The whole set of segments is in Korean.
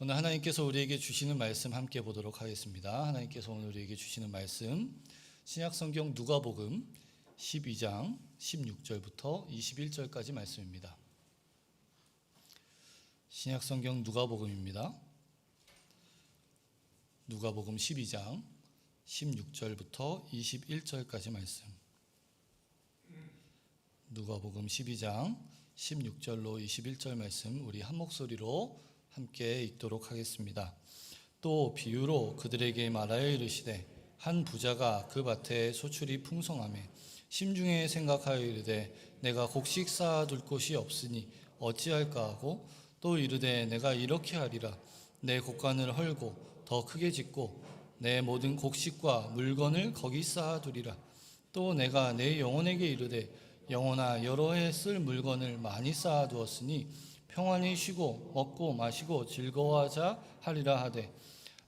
오늘 하나님께서 우리에게 주시는 말씀 함께 보도록 하겠습니다. 하나님께서 오늘 우리에게 주시는 말씀 신약성경 누가복음 12장 16절부터 21절까지 말씀입니다. 신약성경 누가복음입니다. 누가복음 12장 16절부터 21절까지 말씀. 누가복음 12장 16절로 21절 말씀 우리 한 목소리로 함께 읽도록 하겠습니다. 또 비유로 그들에게 말하여 이르시되 한 부자가 그 밭에 소출이 풍성하매 심중에 생각하여 이르되 내가 곡식 쌓아둘 곳이 없으니 어찌할까 하고 또 이르되 내가 이렇게 하리라 내 곡간을 헐고 더 크게 짓고 내 모든 곡식과 물건을 거기 쌓아두리라. 또 내가 내 영혼에게 이르되 영혼아 여러 해 쓸 물건을 많이 쌓아두었으니 평안히 쉬고 먹고 마시고 즐거워하자 하리라 하되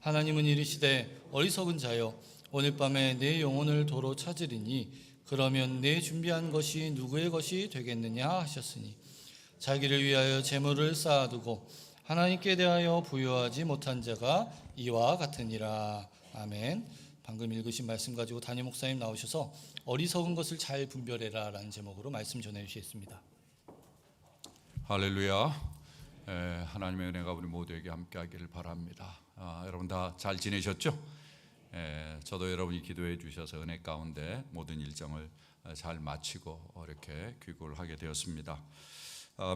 하나님은 이르시되 어리석은 자여 오늘 밤에 내 영혼을 도로 찾으리니 그러면 내 준비한 것이 누구의 것이 되겠느냐 하셨으니 자기를 위하여 재물을 쌓아두고 하나님께 대하여 부여하지 못한 자가 이와 같으니라. 아멘. 방금 읽으신 말씀 가지고 담임 목사님 나오셔서 어리석은 것을 잘 분별해라 라는 제목으로 말씀 전해주시겠습니다. 할렐루야. 하나님의 은혜가 우리 모두에게 함께하기를 바랍니다. 여러분 다 잘 지내셨죠? 저도 여러분이 기도해 주셔서 은혜 가운데 모든 일정을 잘 마치고 이렇게 귀국을 하게 되었습니다.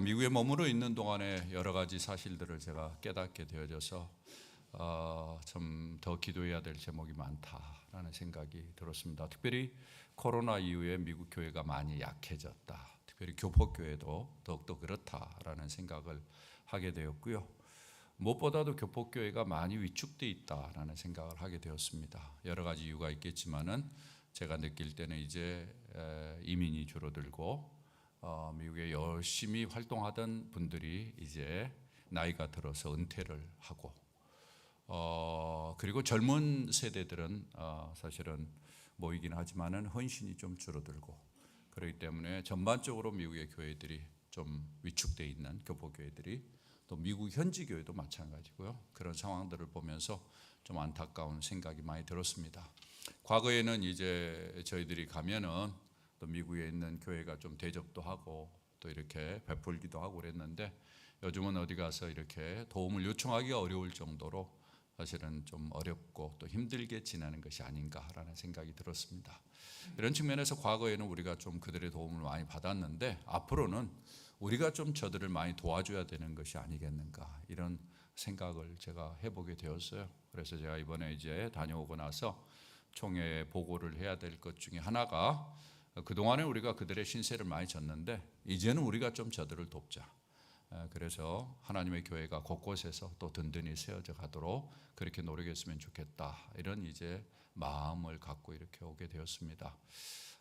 미국에 머무르 있는 동안에 여러 가지 사실들을 제가 깨닫게 되어져서 좀 더 기도해야 될 제목이 많다라는 생각이 들었습니다. 특별히 코로나 이후에 미국 교회가 많이 약해졌다. 특별히 교포교회도 더욱더 그렇다라는 생각을 하게 되었고요. 무엇보다도 교포교회가 많이 위축되어 있다라는 생각을 하게 되었습니다. 여러 가지 이유가 있겠지만은 제가 느낄 때는 이제 이민이 줄어들고 미국에 열심히 활동하던 분들이 이제 나이가 들어서 은퇴를 하고 그리고 젊은 세대들은 사실은 모이긴 하지만은 헌신이 좀 줄어들고 그렇기 때문에 전반적으로 미국의 교회들이 좀 위축되어 있는 교포교회들이 또 미국 현지 교회도 마찬가지고요. 그런 상황들을 보면서 좀 안타까운 생각이 많이 들었습니다. 과거에는 이제 저희들이 가면은 또 미국에 있는 교회가 좀 대접도 하고 또 이렇게 베풀기도 하고 그랬는데 요즘은 어디 가서 이렇게 도움을 요청하기가 어려울 정도로 사실은 좀 어렵고 또 힘들게 지내는 것이 아닌가라는 생각이 들었습니다. 이런 측면에서 과거에는 우리가 좀 그들의 도움을 많이 받았는데 앞으로는 우리가 좀 저들을 많이 도와줘야 되는 것이 아니겠는가 이런 생각을 제가 해보게 되었어요. 그래서 제가 이번에 이제 다녀오고 나서 총회에 보고를 해야 될 것 중에 하나가 그동안에 우리가 그들의 신세를 많이 졌는데 이제는 우리가 좀 저들을 돕자. 그래서 하나님의 교회가 곳곳에서 또 든든히 세워져 가도록 그렇게 노력했으면 좋겠다. 이런 이제 마음을 갖고 이렇게 오게 되었습니다.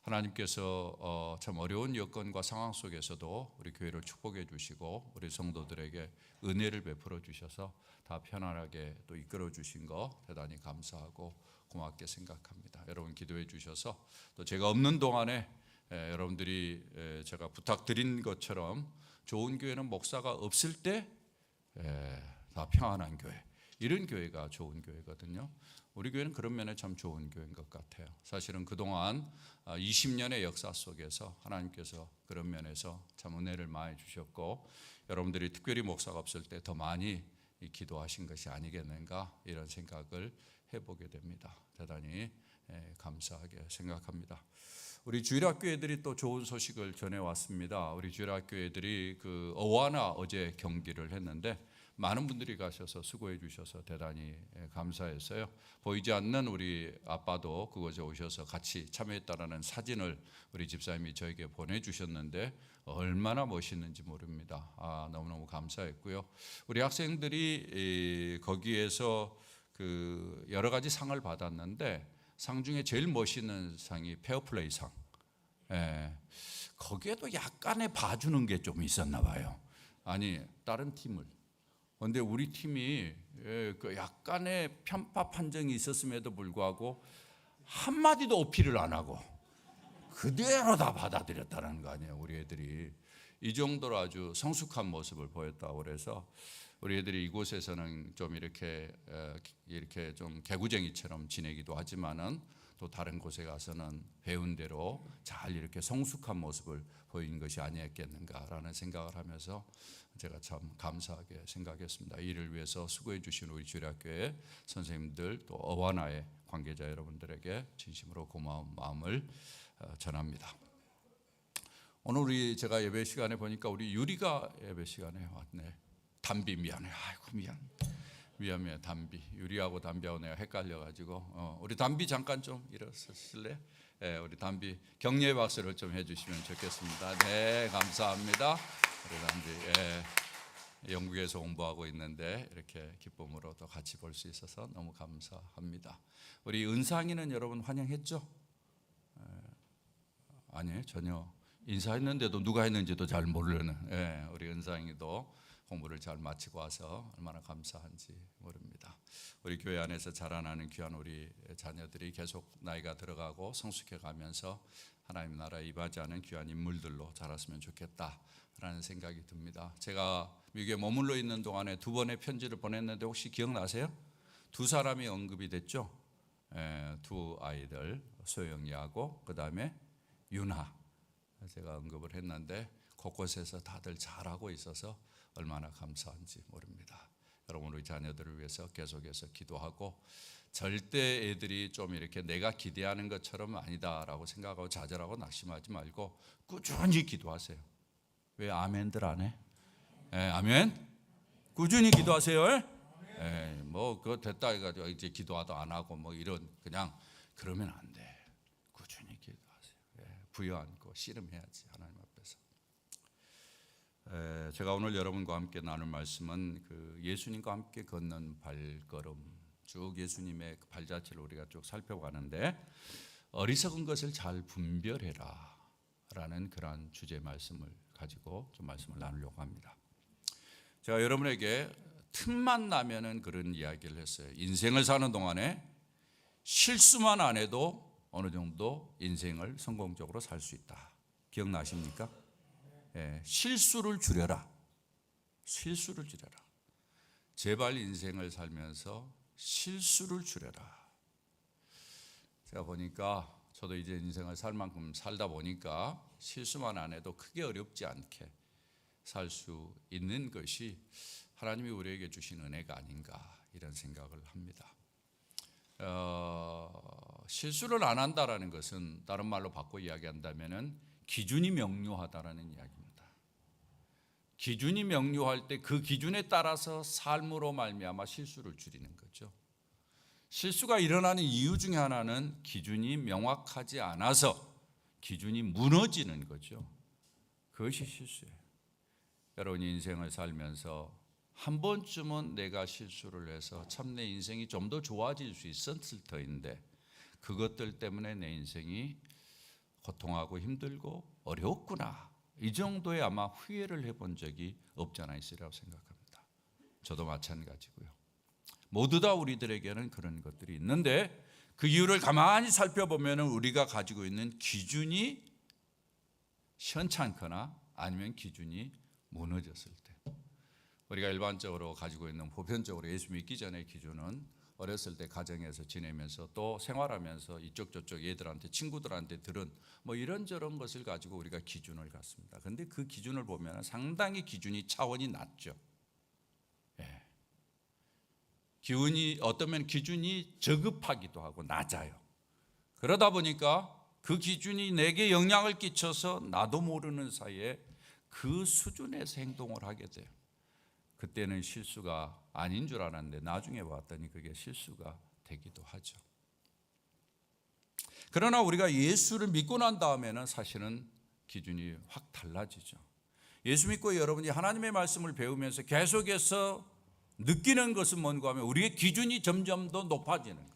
하나님께서 참 어려운 여건과 상황 속에서도 우리 교회를 축복해 주시고 우리 성도들에게 은혜를 베풀어 주셔서 다 편안하게 또 이끌어 주신 거 대단히 감사하고 고맙게 생각합니다. 여러분 기도해 주셔서 또 제가 없는 동안에 여러분들이 제가 부탁드린 것처럼 좋은 교회는 목사가 없을 때 다 평안한 교회, 이런 교회가 좋은 교회거든요. 우리 교회는 그런 면에 참 좋은 교회인 것 같아요. 사실은 그동안 20년의 역사 속에서 하나님께서 그런 면에서 참 은혜를 많이 주셨고 여러분들이 특별히 목사가 없을 때 더 많이 기도하신 것이 아니겠는가 이런 생각을 해보게 됩니다. 대단히 감사하게 생각합니다. 우리 주일학교회들이 또 좋은 소식을 전해왔습니다. 우리 주일학교회들이 그 어와나 어제 경기를 했는데 많은 분들이 가셔서 수고해 주셔서 대단히 감사했어요. 보이지 않는 우리 아빠도 그곳에 오셔서 같이 참여했다라는 사진을 우리 집사님이 저에게 보내주셨는데 얼마나 멋있는지 모릅니다. 너무너무 감사했고요. 우리 학생들이 거기에서 그 여러 가지 상을 받았는데 상 중에 제일 멋있는 상이 페어플레이 상. 거기에도 약간의 봐주는 게 좀 있었나 봐요. 아니 다른 팀을. 그런데 우리 팀이 그 약간의 편파 판정이 있었음에도 불구하고 한마디도 어필을 안 하고 그대로 다 받아들였다는 거 아니에요. 우리 애들이 이 정도로 아주 성숙한 모습을 보였다고 그래서 우리 애들이 이곳에서는 좀 이렇게 좀 개구쟁이처럼 지내기도 하지만은 또 다른 곳에 가서는 배운 대로 잘 이렇게 성숙한 모습을 보인 것이 아니었겠는가라는 생각을 하면서 제가 참 감사하게 생각했습니다. 이를 위해서 수고해 주신 우리 주일학교의 선생님들 또 어와나의 관계자 여러분들에게 진심으로 고마운 마음을 전합니다. 오늘 제가 예배 시간에 보니까 우리 유리가 예배 시간에 왔네. 담비 미안해. 아이고 미안해. 담비 유리하고 담비하고 내가 헷갈려가지고 우리 담비 잠깐 좀 일어서실래? 네, 우리 담비 격려의 박수를 좀 해주시면 좋겠습니다. 네, 감사합니다. 우리 담비 영국에서 공부하고 있는데 이렇게 기쁨으로 또 같이 볼 수 있어서 너무 감사합니다. 우리 은상이는 여러분 환영했죠? 아니에요, 전혀. 인사했는데도 누가 했는지도 잘 모르는 우리 은상이도 공부를 잘 마치고 와서 얼마나 감사한지 모릅니다. 우리 교회 안에서 자라나는 귀한 우리 자녀들이 계속 나이가 들어가고 성숙해 가면서 하나님 나라에 임하지 귀한 인물들로 자랐으면 좋겠다라는 생각이 듭니다. 제가 미국에 머물러 있는 동안에 2번의 편지를 보냈는데 혹시 기억나세요? 2사람이 언급이 됐죠. 2 아이들, 소영이하고 그 다음에 윤하, 제가 언급을 했는데 곳곳에서 다들 잘하고 있어서 얼마나 감사한지 모릅니다. 여러분 우리 자녀들을 위해서 계속해서 기도하고 절대 애들이 좀 이렇게 내가 기대하는 것처럼 아니다라고 생각하고 좌절하고 낙심하지 말고 꾸준히 기도하세요. 왜 아멘들 안 해? 아멘. 꾸준히 기도하세요. 뭐 그거 됐다 해가지고 이제 기도하도 안 하고 뭐 이런 그냥 그러면 안 돼. 꾸준히 기도하세요. 부여 안고 씨름해야지 하나님 앞에서. 제가 오늘 여러분과 함께 나눌 말씀은 그 예수님과 함께 걷는 발걸음, 쭉 예수님의 그 발자취를 우리가 쭉 살펴가는데 어리석은 것을 잘 분별해라 라는 그러한 주제 말씀을 가지고 좀 말씀을 나누려고 합니다. 제가 여러분에게 틈만 나면은 그런 이야기를 했어요. 인생을 사는 동안에 실수만 안 해도 어느 정도 인생을 성공적으로 살 수 있다. 기억나십니까? 실수를 줄여라. 실수를 줄여라. 제발 인생을 살면서 실수를 줄여라. 제가 보니까 저도 이제 인생을 살 만큼 살다 보니까 실수만 안 해도 크게 어렵지 않게 살 수 있는 것이 하나님이 우리에게 주신 은혜가 아닌가 이런 생각을 합니다. 실수를 안 한다라는 것은 다른 말로 바꿔 이야기한다면은 기준이 명료하다라는 이야기입니다. 기준이 명료할 때 그 기준에 따라서 삶으로 말미암아 실수를 줄이는 거죠. 실수가 일어나는 이유 중에 하나는 기준이 명확하지 않아서 기준이 무너지는 거죠. 그것이 실수예요. 여러분이 인생을 살면서 한 번쯤은 내가 실수를 해서 참 내 인생이 좀 더 좋아질 수 있었을 터인데 그것들 때문에 내 인생이 고통하고 힘들고 어려웠구나. 이 정도의 아마 후회를 해본 적이 없지 않아 있으리라고 생각합니다. 저도 마찬가지고요. 모두 다 우리들에게는 그런 것들이 있는데 그 이유를 가만히 살펴보면 우리가 가지고 있는 기준이 현찮거나 아니면 기준이 무너졌을 때 우리가 일반적으로 가지고 있는 보편적으로 예수 믿기 전의 기준은 어렸을 때 가정에서 지내면서 또 생활하면서 이쪽 저쪽 얘들한테 친구들한테 들은 뭐 이런저런 것을 가지고 우리가 기준을 갖습니다. 그런데 그 기준을 보면 상당히 기준이 차원이 낮죠. 기운이 어떠면 기준이 저급하기도 하고 낮아요. 그러다 보니까 그 기준이 내게 영향을 끼쳐서 나도 모르는 사이에 그 수준에서 행동을 하게 돼요. 그때는 실수가 아닌 줄 알았는데 나중에 봤더니 그게 실수가 되기도 하죠. 그러나 우리가 예수를 믿고 난 다음에는 사실은 기준이 확 달라지죠. 예수 믿고 여러분이 하나님의 말씀을 배우면서 계속해서 느끼는 것은 뭔가 하면 우리의 기준이 점점 더 높아지는 거예요.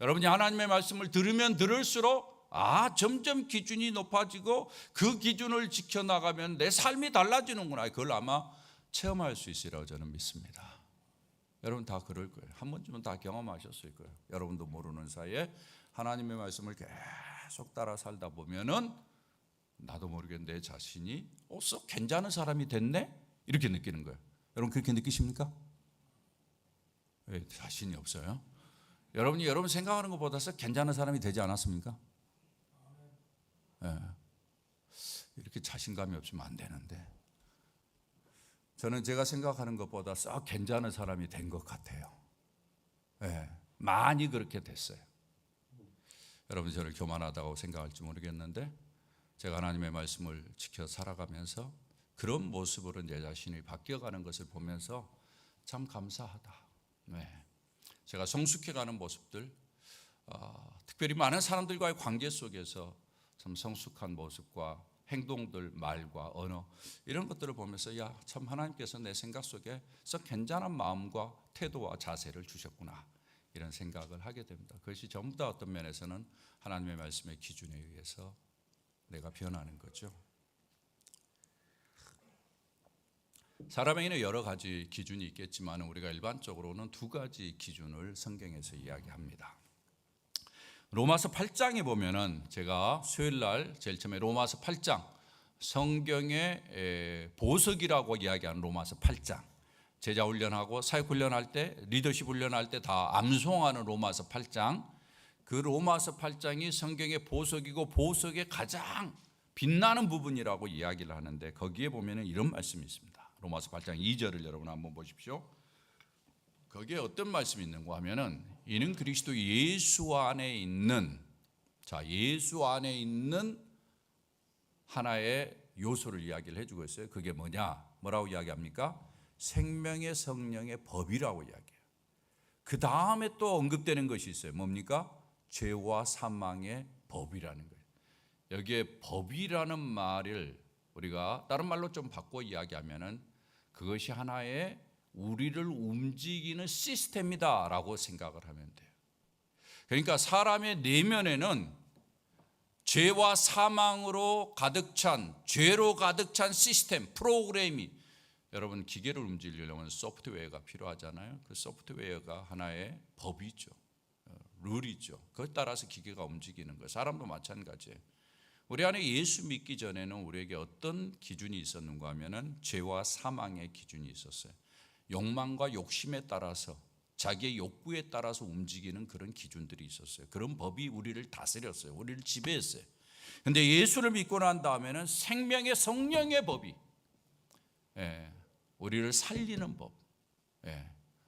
여러분이 하나님의 말씀을 들으면 들을수록 점점 기준이 높아지고 그 기준을 지켜나가면 내 삶이 달라지는구나. 그걸 아마 체험할 수 있으리라고 저는 믿습니다. 여러분 다 그럴 거예요. 한 번쯤은 다 경험하셨을 거예요. 여러분도 모르는 사이에 하나님의 말씀을 계속 따라 살다 보면은 나도 모르게 내 자신이 썩 괜찮은 사람이 됐네? 이렇게 느끼는 거예요. 여러분 그렇게 느끼십니까? 왜 자신이 없어요? 여러분이 여러분 생각하는 것보다서 괜찮은 사람이 되지 않았습니까? 예. 이렇게 자신감이 없으면 안 되는데 저는 제가 생각하는 것보다 썩 괜찮은 사람이 된 것 같아요. 예. 많이 그렇게 됐어요. 여러분 저를 교만하다고 생각할지 모르겠는데 제가 하나님의 말씀을 지켜 살아가면서 그런 모습으로 내 자신이 바뀌어가는 것을 보면서 참 감사하다. 네. 제가 성숙해가는 모습들, 특별히 많은 사람들과의 관계 속에서 참 성숙한 모습과 행동들, 말과 언어 이런 것들을 보면서 야, 참 하나님께서 내 생각 속에 썩 괜찮은 마음과 태도와 자세를 주셨구나 이런 생각을 하게 됩니다. 그것이 전부 다 어떤 면에서는 하나님의 말씀의 기준에 의해서 내가 변하는 거죠. 사람에게는 여러 가지 기준이 있겠지만 우리가 일반적으로는 두 가지 기준을 성경에서 이야기합니다. 로마서 8장에 보면은 제가 수요일 날 제일 처음에 로마서 8장 성경의 보석이라고 이야기하는 로마서 8장 제자 훈련하고 사역 훈련할 때 리더십 훈련할 때 다 암송하는 로마서 8장 그 로마서 8장이 성경의 보석이고 보석의 가장 빛나는 부분이라고 이야기를 하는데 거기에 보면은 이런 말씀이 있습니다. 로마서 8장 2절을 여러분 한번 보십시오. 거기에 어떤 말씀이 있는가 하면은 이는 그리스도 예수 안에 있는 예수 안에 있는 하나의 요소를 이야기를 해주고 있어요. 그게 뭐라고 이야기합니까? 생명의 성령의 법이라고 이야기해요. 그 다음에 또 언급되는 것이 있어요. 뭡니까? 죄와 사망의 법이라는 거예요. 여기에 법이라는 말을 우리가 다른 말로 좀 바꿔 이야기하면은 그것이 하나의 우리를 움직이는 시스템이다라고 생각을 하면 돼요. 그러니까 사람의 내면에는 죄와 사망으로 가득 찬, 죄로 가득 찬 시스템, 프로그램이 여러분 기계를 움직이려면 소프트웨어가 필요하잖아요. 그 소프트웨어가 하나의 법이죠. 룰이죠. 그에 따라서 기계가 움직이는 거예요. 사람도 마찬가지예요. 우리 안에 예수 믿기 전에는 우리에게 어떤 기준이 있었는가 하면은 죄와 사망의 기준이 있었어요. 욕망과 욕심에 따라서 자기의 욕구에 따라서 움직이는 그런 기준들이 있었어요. 그런 법이 우리를 다스렸어요. 우리를 지배했어요. 그런데 예수를 믿고 난 다음에는 생명의 성령의 법이 우리를 살리는 법,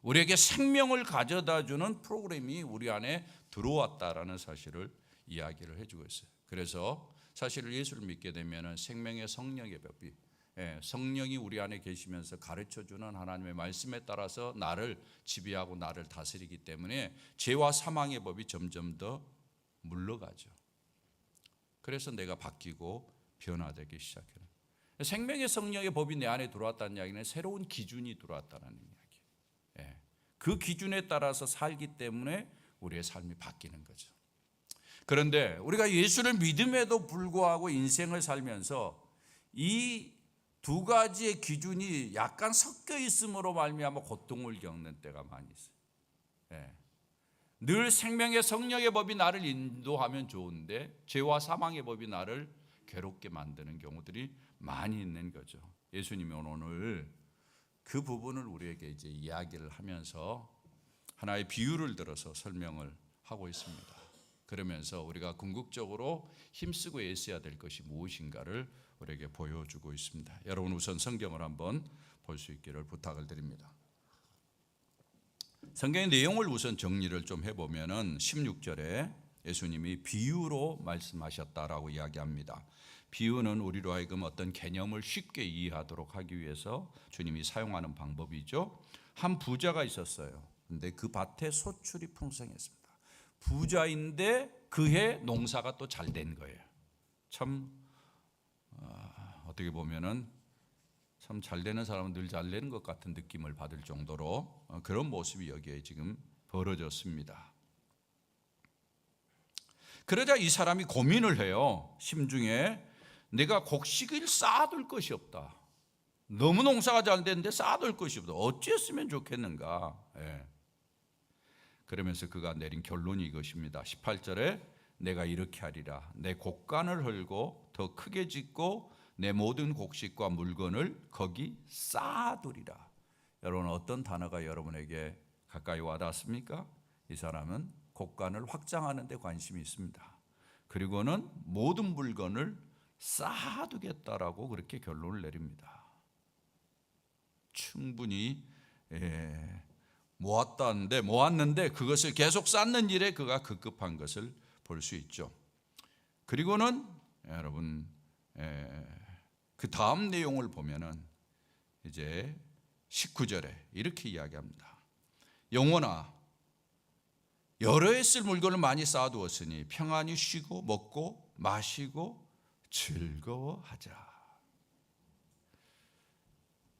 우리에게 생명을 가져다 주는 프로그램이 우리 안에 들어왔다라는 사실을 이야기를 해주고 있어요. 그래서 사실 예수를 믿게 되면 생명의 성령의 법이 성령이 우리 안에 계시면서 가르쳐주는 하나님의 말씀에 따라서 나를 지배하고 나를 다스리기 때문에 죄와 사망의 법이 점점 더 물러가죠. 그래서 내가 바뀌고 변화되기 시작해요. 생명의 성령의 법이 내 안에 들어왔다는 이야기는 새로운 기준이 들어왔다는 이야기예요. 그 기준에 따라서 살기 때문에 우리의 삶이 바뀌는 거죠. 그런데 우리가 예수를 믿음에도 불구하고 인생을 살면서 이 두 가지의 기준이 약간 섞여 있음으로 말미암아 고통을 겪는 때가 많이 있어요. 늘 생명의 성령의 법이 나를 인도하면 좋은데 죄와 사망의 법이 나를 괴롭게 만드는 경우들이 많이 있는 거죠. 예수님이 오늘 그 부분을 우리에게 이제 이야기를 하면서 하나의 비유를 들어서 설명을 하고 있습니다. 그러면서 우리가 궁극적으로 힘쓰고 애써야 될 것이 무엇인가를 우리에게 보여주고 있습니다. 여러분 우선 성경을 한번 볼 수 있기를 부탁을 드립니다. 성경의 내용을 우선 정리를 좀 해보면은 16절에 예수님이 비유로 말씀하셨다라고 이야기합니다. 비유는 우리로 하여금 어떤 개념을 쉽게 이해하도록 하기 위해서 주님이 사용하는 방법이죠. 한 부자가 있었어요. 근데 그 밭에 소출이 풍성했습니다. 부자인데 그해 농사가 또 잘 된 거예요. 참 어떻게 보면은 참 잘 되는 사람은 늘 잘 되는 것 같은 느낌을 받을 정도로 그런 모습이 여기에 지금 벌어졌습니다. 그러자 이 사람이 고민을 해요. 심중에 내가 곡식을 쌓아둘 것이 없다. 너무 농사가 잘 됐는데 쌓아둘 것이 없다. 어찌했으면 좋겠는가. 그러면서 그가 내린 결론이 이것입니다. 18절에 내가 이렇게 하리라. 내 곡간을 헐고 더 크게 짓고 내 모든 곡식과 물건을 거기 쌓아두리라. 여러분 어떤 단어가 여러분에게 가까이 와닿습니까? 이 사람은 곳간을 확장하는 데 관심이 있습니다. 그리고는 모든 물건을 쌓아두겠다라고 그렇게 결론을 내립니다. 충분히 모았는데 그것을 계속 쌓는 일에 그가 급급한 것을 볼 수 있죠. 그리고는 여러분 그 다음 내용을 보면은 이제 19절에 이렇게 이야기합니다. 영혼아, 여러 해 쓸 물건을 많이 쌓아두었으니 평안히 쉬고 먹고 마시고 즐거워하자.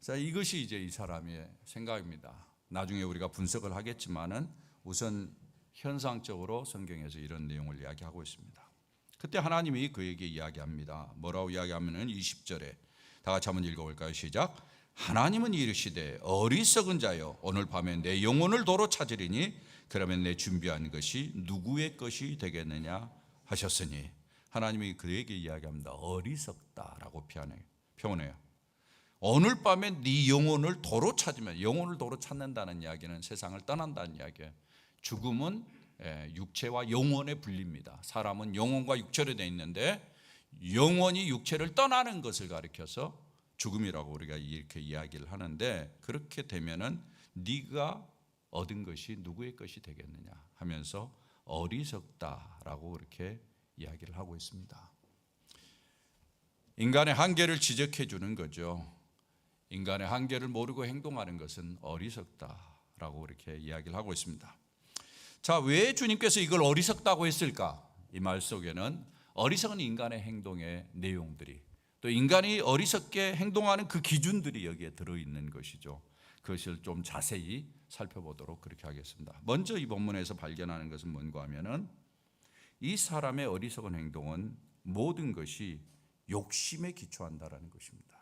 자, 이것이 이제 이 사람의 생각입니다. 나중에 우리가 분석을 하겠지만은 우선 현상적으로 성경에서 이런 내용을 이야기하고 있습니다. 그때 하나님이 그에게 이야기합니다. 뭐라고 이야기하면은 20절에 다 같이 한번 읽어볼까요? 시작. 하나님은 이르시되 어리석은 자여 오늘 밤에 내 영혼을 도로 찾으리니 그러면 내 준비한 것이 누구의 것이 되겠느냐 하셨으니, 하나님이 그에게 이야기합니다. 어리석다라고 표현해요. 오늘 밤에 네 영혼을 도로 찾으면, 영혼을 도로 찾는다는 이야기는 세상을 떠난다는 이야기예요. 죽음은 육체와 영혼의 분리입니다. 사람은 영혼과 육체로 되어 있는데 영혼이 육체를 떠나는 것을 가리켜서 죽음이라고 우리가 이렇게 이야기를 하는데, 그렇게 되면은 네가 얻은 것이 누구의 것이 되겠느냐 하면서 어리석다라고 그렇게 이야기를 하고 있습니다. 인간의 한계를 지적해 주는 거죠. 인간의 한계를 모르고 행동하는 것은 어리석다라고 그렇게 이야기를 하고 있습니다. 자, 왜 주님께서 이걸 어리석다고 했을까? 이 말 속에는 어리석은 인간의 행동의 내용들이, 또 인간이 어리석게 행동하는 그 기준들이 여기에 들어있는 것이죠. 그것을 좀 자세히 살펴보도록 그렇게 하겠습니다. 먼저 이 본문에서 발견하는 것은 뭔가 하면은 이 사람의 어리석은 행동은 모든 것이 욕심에 기초한다라는 것입니다.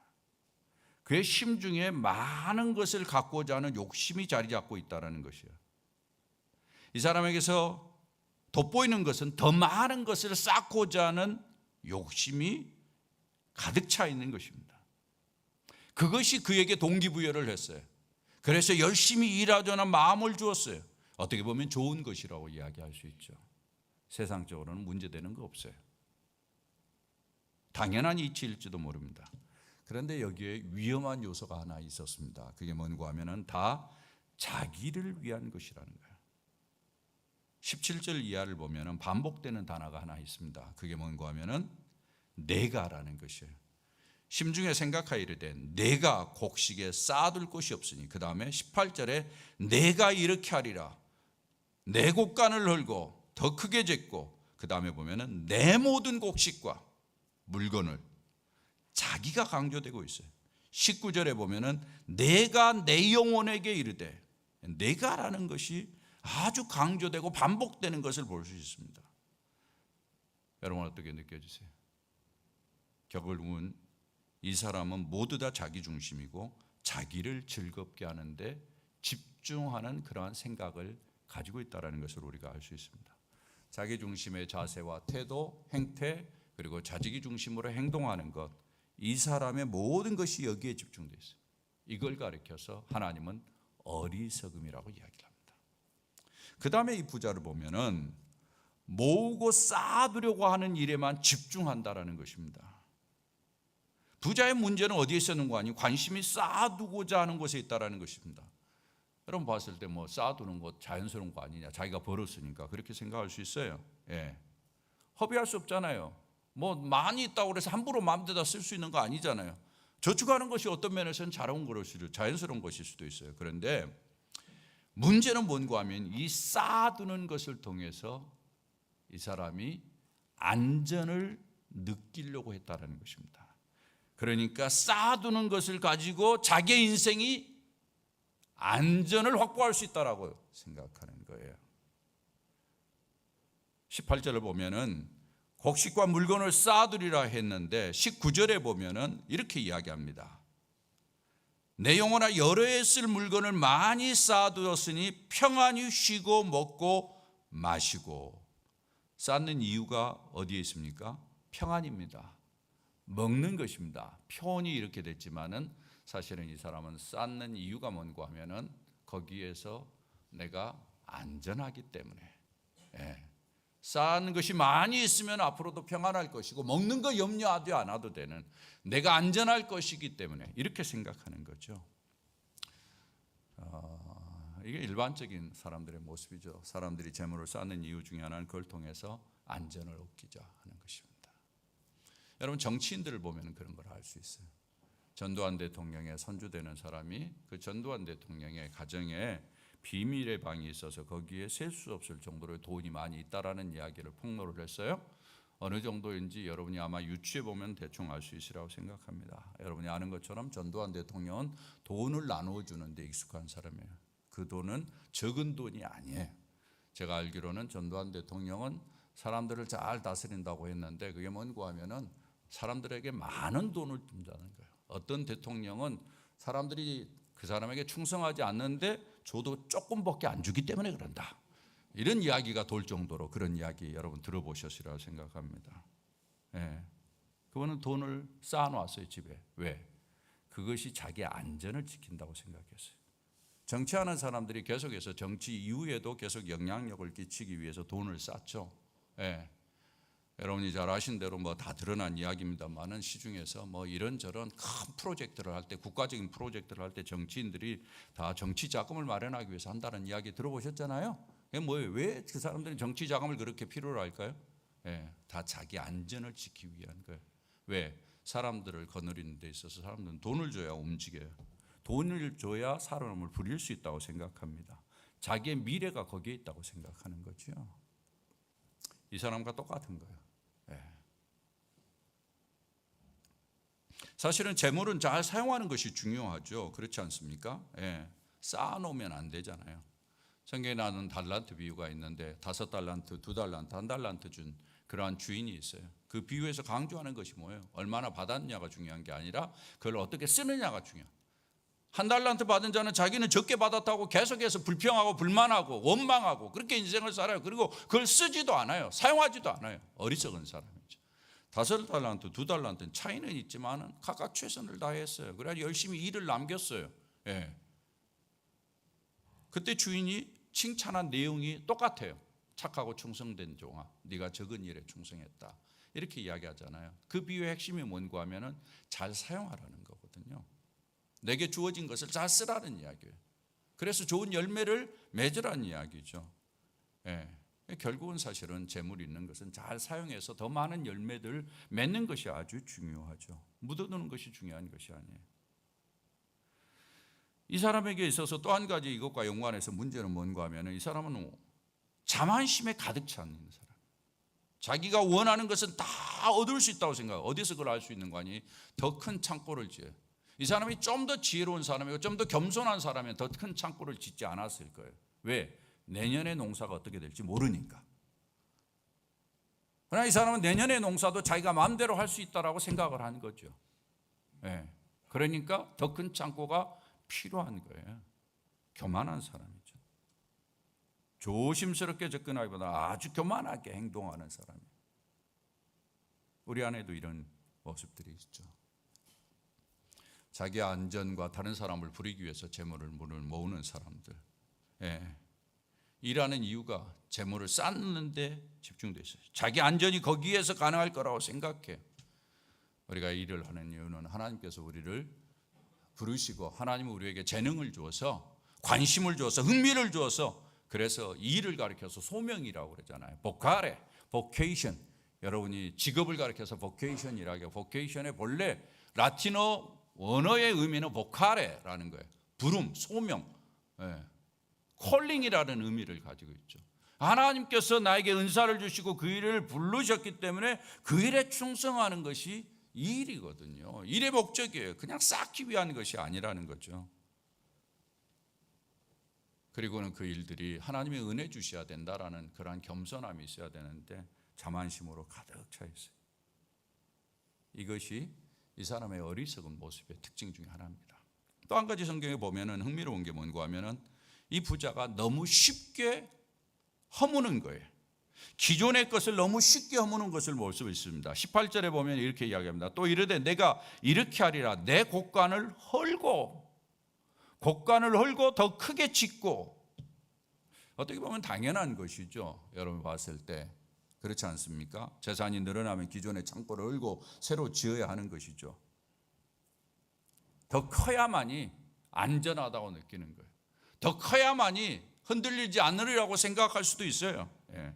그의 심중에 많은 것을 갖고자 하는 욕심이 자리 잡고 있다는 것이에요. 이 사람에게서 돋보이는 것은 더 많은 것을 쌓고자 하는 욕심이 가득 차 있는 것입니다. 그것이 그에게 동기부여를 했어요. 그래서 열심히 일하자는 마음을 주었어요. 어떻게 보면 좋은 것이라고 이야기할 수 있죠. 세상적으로는 문제되는 거 없어요. 당연한 이치일지도 모릅니다. 그런데 여기에 위험한 요소가 하나 있었습니다. 그게 뭔가 하면은 다 자기를 위한 것이라는 거예요. 17절 이하를 보면은 반복되는 단어가 하나 있습니다. 그게 뭔가 하면은 내가라는 것이에요. 심중에 생각하여 이르되 내가 곡식에 쌓아둘 곳이 없으니, 그 다음에 18절에 내가 이렇게 하리라, 내 곡간을 헐고 더 크게 짓고, 그 다음에 보면은 내 모든 곡식과 물건을, 자기가 강조되고 있어요. 19절에 보면은 내가 내 영혼에게 이르되, 내가라는 것이 아주 강조되고 반복되는 것을 볼 수 있습니다. 여러분 어떻게 느껴지세요? 결국은 이 사람은 모두 다 자기 중심이고 자기를 즐겁게 하는데 집중하는 그러한 생각을 가지고 있다는 것을 우리가 알 수 있습니다. 자기 중심의 자세와 태도, 행태, 그리고 자기 중심으로 행동하는 것, 이 사람의 모든 것이 여기에 집중되어 있어요. 이걸 가리켜서 하나님은 어리석음이라고 이야기를 합니다. 그 다음에 이 부자를 보면은 모으고 쌓아두려고 하는 일에만 집중한다라는 것입니다. 부자의 문제는 어디에 있었는 거 아니에요? 관심이 쌓아두고자 하는 것에 있다라는 것입니다. 여러분 봤을 때 뭐 쌓아두는 것 자연스러운 거 아니냐, 자기가 벌었으니까 그렇게 생각할 수 있어요. 예. 허비할 수 없잖아요. 뭐 많이 있다고 그래서 함부로 마음대로 쓸 수 있는 거 아니잖아요. 저축하는 것이 어떤 면에서는 자연스러운 것일 수도 있어요. 그런데 문제는 뭔가 하면 이 쌓아두는 것을 통해서 이 사람이 안전을 느끼려고 했다는 것입니다. 그러니까 쌓아두는 것을 가지고 자기의 인생이 안전을 확보할 수 있다라고 생각하는 거예요. 18절을 보면은 곡식과 물건을 쌓아두리라 했는데 19절에 보면은 이렇게 이야기합니다. 내 영혼아 여러 해 쓸 물건을 많이 쌓아두었으니 평안히 쉬고 먹고 마시고. 쌓는 이유가 어디에 있습니까? 평안입니다. 먹는 것입니다. 표현이 이렇게 됐지만은 사실은 이 사람은 쌓는 이유가 뭔가 하면은 거기에서 내가 안전하기 때문에, 쌓는 것이 많이 있으면 앞으로도 평안할 것이고 먹는 거 염려하지 않아도 되는, 내가 안전할 것이기 때문에 이렇게 생각하는 거죠. 이게 일반적인 사람들의 모습이죠. 사람들이 재물을 쌓는 이유 중에 하나는 그걸 통해서 안전을 얻기자 하는 것입니다. 여러분, 정치인들을 보면 그런 걸 알 수 있어요. 전두환 대통령의 선주되는 사람이 그 전두환 대통령의 가정에 비밀의 방이 있어서 거기에 셀 수 없을 정도로 돈이 많이 있다라는 이야기를 폭로를 했어요. 어느 정도인지 여러분이 아마 유추해 보면 대충 알 수 있으라고 생각합니다. 여러분이 아는 것처럼 전두환 대통령은 돈을 나누어 주는 데 익숙한 사람이에요. 그 돈은 적은 돈이 아니에요. 제가 알기로는 전두환 대통령은 사람들을 잘 다스린다고 했는데 그게 뭔가 하면은 사람들에게 많은 돈을 준다는 거예요. 어떤 대통령은 사람들이 그 사람에게 충성하지 않는데 줘도 조금밖에 안 주기 때문에 그런다, 이런 이야기가 돌 정도로 그런 이야기 여러분 들어보셨으리라 생각합니다. 그분은 돈을 쌓아놨어요, 집에. 왜? 그것이 자기 안전을 지킨다고 생각했어요. 정치하는 사람들이 계속해서 정치 이후에도 계속 영향력을 끼치기 위해서 돈을 쌓죠. 여러분이 잘 아신 대로 뭐 다 드러난 이야기입니다만은 시중에서 뭐 이런저런 큰 프로젝트를 할 때, 국가적인 프로젝트를 할 때 정치인들이 다 정치 자금을 마련하기 위해서 한다는 이야기 들어보셨잖아요. 뭐예요? 왜 그 사람들이 정치 자금을 그렇게 필요로 할까요? 다 자기 안전을 지키기 위한 거예요. 왜? 사람들을 거느리는 데 있어서 사람들은 돈을 줘야 움직여요. 돈을 줘야 사람을 부릴 수 있다고 생각합니다. 자기의 미래가 거기에 있다고 생각하는 거죠. 이 사람과 똑같은 거예요. 사실은 재물은 잘 사용하는 것이 중요하죠. 그렇지 않습니까? 쌓아놓으면 안 되잖아요. 성경에 나오는 달란트 비유가 있는데 5달란트, 2달란트, 1달란트 준 그러한 주인이 있어요. 그 비유에서 강조하는 것이 뭐예요? 얼마나 받았냐가 중요한 게 아니라 그걸 어떻게 쓰느냐가 중요해요. 1달란트 받은 자는 자기는 적게 받았다고 계속해서 불평하고 불만하고 원망하고 그렇게 인생을 살아요. 그리고 그걸 쓰지도 않아요. 사용하지도 않아요. 어리석은 사람이죠. 5달란트, 2달란트는 차이는 있지만 각각 최선을 다했어요. 그래야 열심히 일을 남겼어요. 그때 주인이 칭찬한 내용이 똑같아요. 착하고 충성된 종아, 네가 적은 일에 충성했다, 이렇게 이야기하잖아요. 그 비유의 핵심이 뭔가 하면은 잘 사용하라는 거거든요. 내게 주어진 것을 잘 쓰라는 이야기예요. 그래서 좋은 열매를 맺으라는 이야기죠. 결국은 사실은 재물이 있는 것은 잘 사용해서 더 많은 열매들을 맺는 것이 아주 중요하죠. 묻어두는 것이 중요한 것이 아니에요. 이 사람에게 있어서 또 한 가지 이것과 연관해서 문제는 뭔가 하면 이 사람은 자만심에 가득 찬 사람. 자기가 원하는 것은 다 얻을 수 있다고 생각해요. 어디서 그걸 알 수 있는 거 아니? 더 큰 창고를 지어요. 이 사람이 좀 더 지혜로운 사람이고 좀 더 겸손한 사람이면 더 큰 창고를 짓지 않았을 거예요. 왜? 내년의 농사가 어떻게 될지 모르니까. 그러나 이 사람은 내년의 농사도 자기가 마음대로 할 수 있다라고 생각을 한 거죠. 그러니까 더 큰 창고가 필요한 거예요. 교만한 사람이죠. 조심스럽게 접근하기보다 아주 교만하게 행동하는 사람이에요. 우리 안에도 이런 모습들이 있죠. 자기 안전과 다른 사람을 부리기 위해서 재물을 모으는 사람들. 일하는 이유가 재물을 쌓는 데 집중되어 있어요. 자기 안전이 거기에서 가능할 거라고 생각해요. 우리가 일을 하는 이유는 하나님께서 우리를 부르시고 하나님은 우리에게 재능을 주어서, 관심을 주어서, 흥미를 주어서, 그래서 일을 가리켜서 소명이라고 그러잖아요. 보카레, 보케이션. 여러분이 직업을 가리켜서 보케이션이라고 해요. 보케이션의 본래 라틴어 원어의 의미는 보카레라는 거예요. 부름, 소명, 콜링이라는 의미를 가지고 있죠. 하나님께서 나에게 은사를 주시고 그 일을 부르셨기 때문에 그 일에 충성하는 것이 이 일이거든요. 일의 목적이에요. 그냥 쌓기 위한 것이 아니라는 거죠. 그리고는 그 일들이 하나님의 은혜 주셔야 된다라는 그러한 겸손함이 있어야 되는데 자만심으로 가득 차 있어요. 이것이 이 사람의 어리석은 모습의 특징 중에 하나입니다. 또 한 가지 성경에 보면은 흥미로운 게 뭔가 하면은 이 부자가 너무 쉽게 허무는 거예요. 기존의 것을 너무 쉽게 허무는 것을 볼 수 있습니다. 18절에 보면 이렇게 이야기합니다. 또 이르되 내가 이렇게 하리라. 내 곡간을 헐고 더 크게 짓고. 어떻게 보면 당연한 것이죠. 여러분 봤을 때 그렇지 않습니까? 재산이 늘어나면 기존의 창고를 헐고 새로 지어야 하는 것이죠. 더 커야만이 안전하다고 느끼는 거예요. 더 커야만이 흔들리지 않으리라고 생각할 수도 있어요. 예.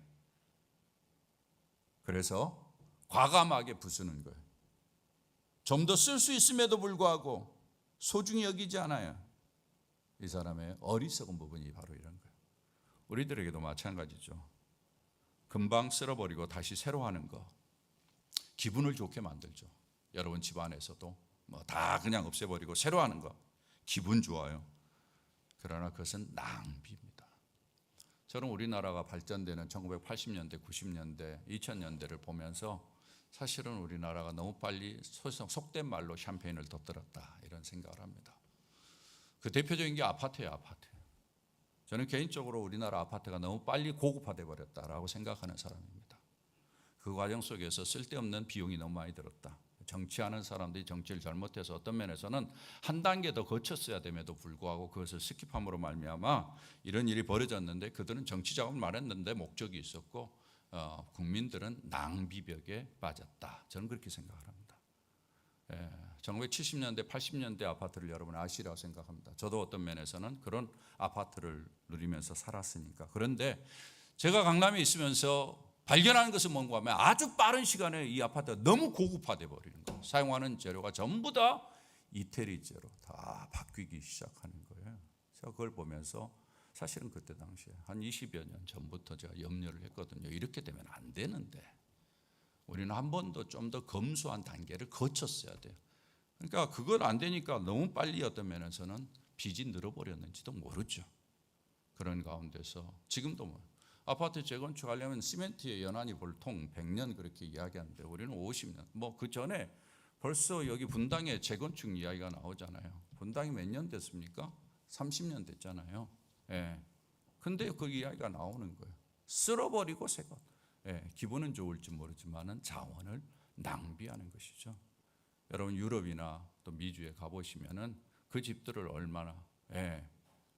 그래서 과감하게 부수는 거예요. 좀 더 쓸 수 있음에도 불구하고 소중히 여기지 않아요. 이 사람의 어리석은 부분이 바로 이런 거예요. 우리들에게도 마찬가지죠. 금방 쓸어버리고 다시 새로 하는 거 기분을 좋게 만들죠. 여러분 집안에서도 뭐 다 그냥 없애버리고 새로 하는 거 기분 좋아요. 그러나 그것은 낭비입니다. 저는 우리나라가 발전되는 1980년대, 90년대, 2000년대를 보면서 사실은 우리나라가 너무 빨리 속된 말로 샴페인을 터뜨렸다 이런 생각을 합니다. 그 대표적인 게 아파트예요. 아파트. 저는 개인적으로 우리나라 아파트가 너무 빨리 고급화돼 버렸다라고 생각하는 사람입니다. 그 과정 속에서 쓸데없는 비용이 너무 많이 들었다. 정치하는 사람들이 정치를 잘못해서 어떤 면에서는 한 단계 더 거쳤어야 됨에도 불구하고 그것을 스킵함으로 말미암아 이런 일이 벌어졌는데 그들은 정치 작업을 말했는데 목적이 있었고 국민들은 낭비벽에 빠졌다. 저는 그렇게 생각을 합니다. 1970년대, 80년대 아파트를 여러분 아시리라고 생각합니다. 저도 어떤 면에서는 그런 아파트를 누리면서 살았으니까. 그런데 제가 강남에 있으면서 발견하는 것은 뭔가 하면 아주 빠른 시간에 이 아파트가 너무 고급화돼 버리는 거예요. 사용하는 재료가 전부 다 이태리 재료 다 바뀌기 시작하는 거예요. 제가 그걸 보면서 사실은 그때 당시에 한 20여 년 전부터 제가 염려를 했거든요. 이렇게 되면 안 되는데 우리는 한 번 더 좀 더 검소한 단계를 거쳤어야 돼요. 그러니까 그걸 안 되니까 너무 빨리 어떤 면에서는 빚이 늘어버렸는지도 모르죠. 그런 가운데서 지금도 뭐 아파트 재건축하려면 시멘트의 연한이 보통 100년 그렇게 이야기하는데 우리는 50년. 뭐 그 전에 벌써 여기 분당에 재건축 이야기가 나오잖아요. 분당이 몇 년 됐습니까? 30년 됐잖아요. 예. 근데 그 이야기가 나오는 거예요. 쓸어버리고 새 것. 예. 기분은 좋을지 모르지만은 자원을 낭비하는 것이죠. 여러분 유럽이나 또 미주에 가보시면은 그 집들을 얼마나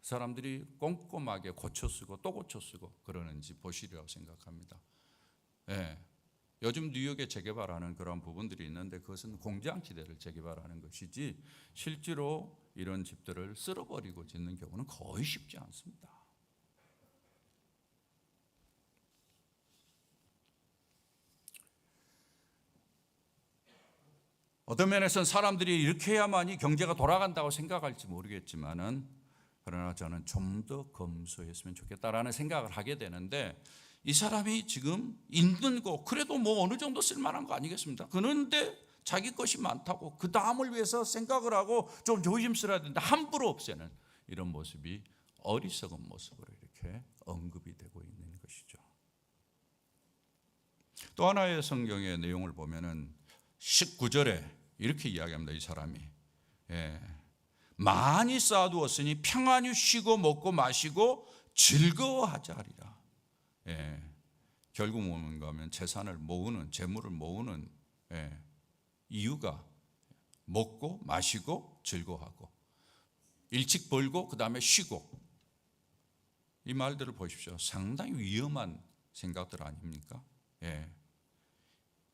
사람들이 꼼꼼하게 고쳐 쓰고 또 고쳐 쓰고 그러는지 보시리라고 생각합니다. 요즘 뉴욕에 재개발하는 그런 부분들이 있는데 그것은 공장지대를 재개발하는 것이지 실제로 이런 집들을 쓸어버리고 짓는 경우는 거의 쉽지 않습니다. 어떤 면에서는 사람들이 이렇게 해야만이 경제가 돌아간다고 생각할지 모르겠지만은 그러나 저는 좀 더 검소했으면 좋겠다라는 생각을 하게 되는데 이 사람이 지금 있는 거 그래도 뭐 어느 정도 쓸만한 거 아니겠습니까? 그런데 자기 것이 많다고 그 다음을 위해서 생각을 하고 좀 조심스러워야 되는데 함부로 없애는 이런 모습이 어리석은 모습으로 이렇게 언급이 되고 있는 것이죠. 또 하나의 성경의 내용을 보면은 19절에 이렇게 이야기합니다. 이 사람이 많이 쌓아두었으니 평안히 쉬고 먹고 마시고 즐거워하자 하리라. 결국 뭔가 하면 재산을 모으는 재물을 모으는 이유가 먹고 마시고 즐거워하고 일찍 벌고 그 다음에 쉬고 이 말들을 보십시오. 상당히 위험한 생각들 아닙니까?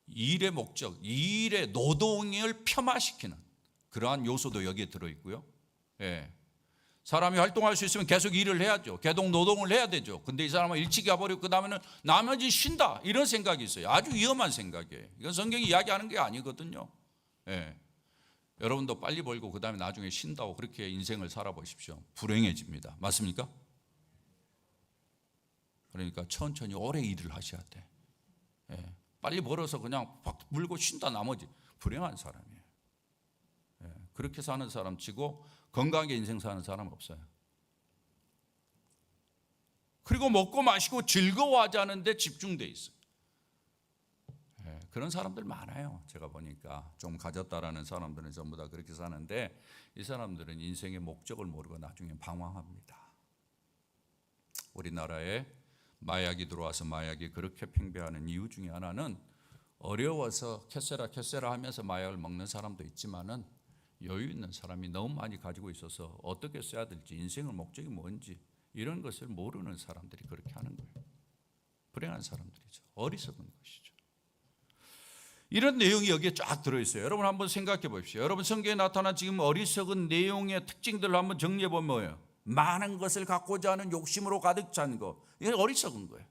일의 목적, 일의 노동을 폄하시키는 그러한 요소도 여기에 들어있고요. 사람이 활동할 수 있으면 계속 일을 해야죠. 계속 노동을 해야 되죠. 근데 이 사람은 일찍 가버리고 그 다음에는 나머지 쉰다 이런 생각이 있어요. 아주 위험한 생각이에요. 이건 성경이 이야기하는 게 아니거든요. 여러분도 빨리 벌고 그 다음에 나중에 쉰다고 그렇게 인생을 살아보십시오. 불행해집니다. 맞습니까? 그러니까 천천히 오래 일을 하셔야 돼. 빨리 벌어서 그냥 팍 물고 쉰다 나머지 불행한 사람이에요. 그렇게 사는 사람 치고 건강하게 인생 사는 사람 없어요. 그리고 먹고 마시고 즐거워하자는 데 집중돼 있어요. 그런 사람들 많아요. 제가 보니까 좀 가졌다라는 사람들은 전부 다 그렇게 사는데 이 사람들은 인생의 목적을 모르고 나중에 방황합니다. 우리나라에 마약이 들어와서 마약이 그렇게 팽배하는 이유 중에 하나는 어려워서 캐세라 하면서 마약을 먹는 사람도 있지만은 여유 있는 사람이 너무 많이 가지고 있어서 어떻게 써야 될지, 인생의 목적이 뭔지 이런 것을 모르는 사람들이 그렇게 하는 거예요. 불행한 사람들이죠. 어리석은 것이죠. 이런 내용이 여기에 쫙 들어있어요. 여러분 한번 생각해 보십시오. 여러분 성경에 나타난 지금 어리석은 내용의 특징들을 한번 정리해 보면 뭐예요? 많은 것을 갖고자 하는 욕심으로 가득 찬 거. 이건 어리석은 거예요.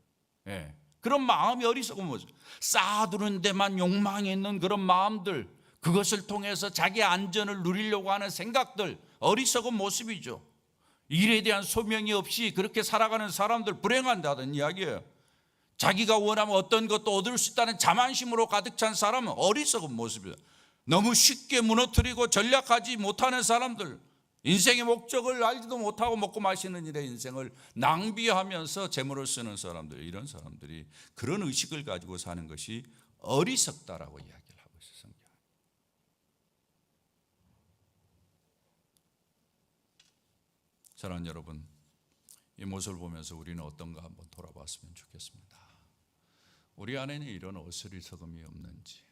예. 그런 마음이 어리석은 모습. 쌓아두는 데만 욕망이 있는 그런 마음들, 그것을 통해서 자기 안전을 누리려고 하는 생각들, 어리석은 모습이죠. 일에 대한 소명이 없이 그렇게 살아가는 사람들 불행한다는 이야기예요. 자기가 원하면 어떤 것도 얻을 수 있다는 자만심으로 가득 찬 사람은 어리석은 모습이다. 너무 쉽게 무너뜨리고 전략하지 못하는 사람들, 인생의 목적을 알지도 못하고 먹고 마시는 일에 인생을 낭비하면서 재물을 쓰는 사람들, 이런 사람들이 그런 의식을 가지고 사는 것이 어리석다라고 이야기를 하고 있어요. 성경. 사랑하는 여러분, 이 모습을 보면서 우리는 어떤가 한번 돌아봤으면 좋겠습니다. 우리 안에는 이런 어리석음이 없는지,